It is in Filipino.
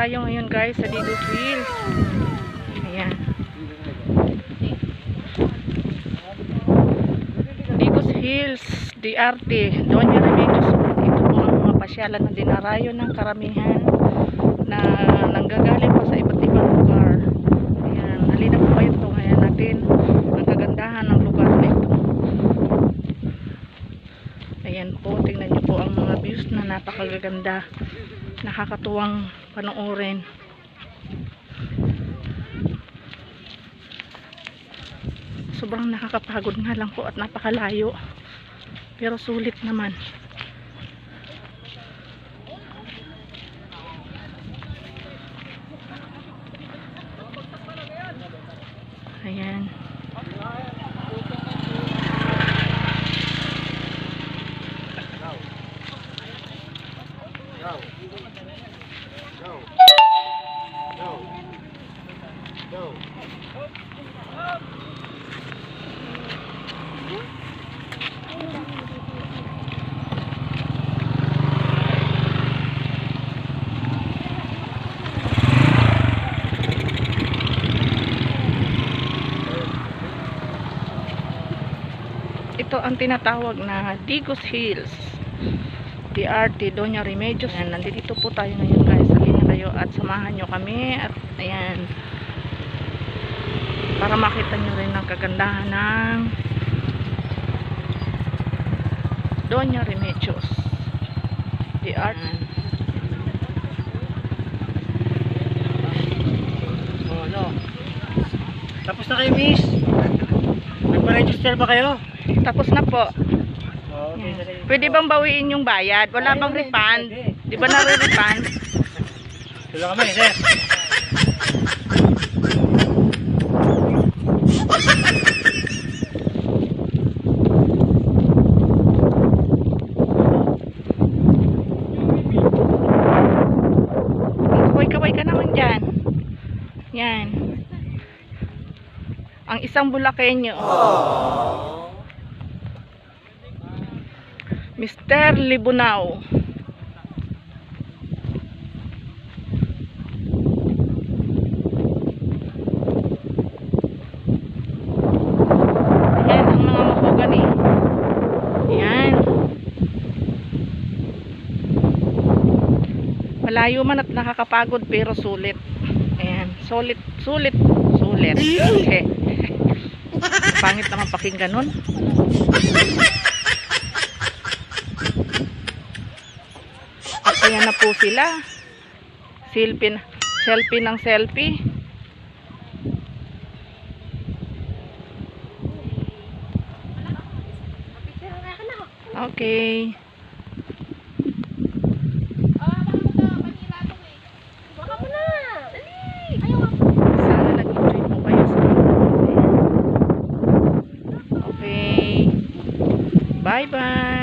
tayo ngayon guys sa Digos Hills. Ayan. Digos Hills, DRT, Doña Remedios. Ito po ang mga pasyalan na dinarayo ng karamihan na nanggagaling pa sa iba't ibang lugar. Ayan, halina po kayo ito ngayon natin ang kagandahan ng lugar na ito. Ayan po, tingnan nyo po ang mga views na napakagaganda, nakakatuwang panoorin. Sobrang nakakapagod nga lang po at napakalayo, pero sulit naman. Ayan. Ito ang tinatawag na Digos Hills, DRT, Doña Remedios. Ayan, nandito po tayo ngayon guys. Halina kayo at samahan nyo kami. At ayan, para makita nyo rin ang kagandahan ng Doña Remedios, DRT. Oh, no. Tapos na kayo, miss? Nagpa-register ba kayo? Tapos na po. Oh, okay. Pwede bang bawiin yung bayad? Wala bang refund? Di ba nare-refund? Tulong kami, sir. Kaway-kaway ka naman dyan. Yan. Ang isang Bulakenyo. Mr. Libunao. Ayan ang mga mahogany. Ayan. Malayo man at nakakapagod pero sulit. Ayan. Sulit. Okay. Pangit naman pakinggan nun. At ayan na po sila. Selfie ng selfie. Okay. Sana nag-enjoy po kayo sa video. Okay. Bye-bye.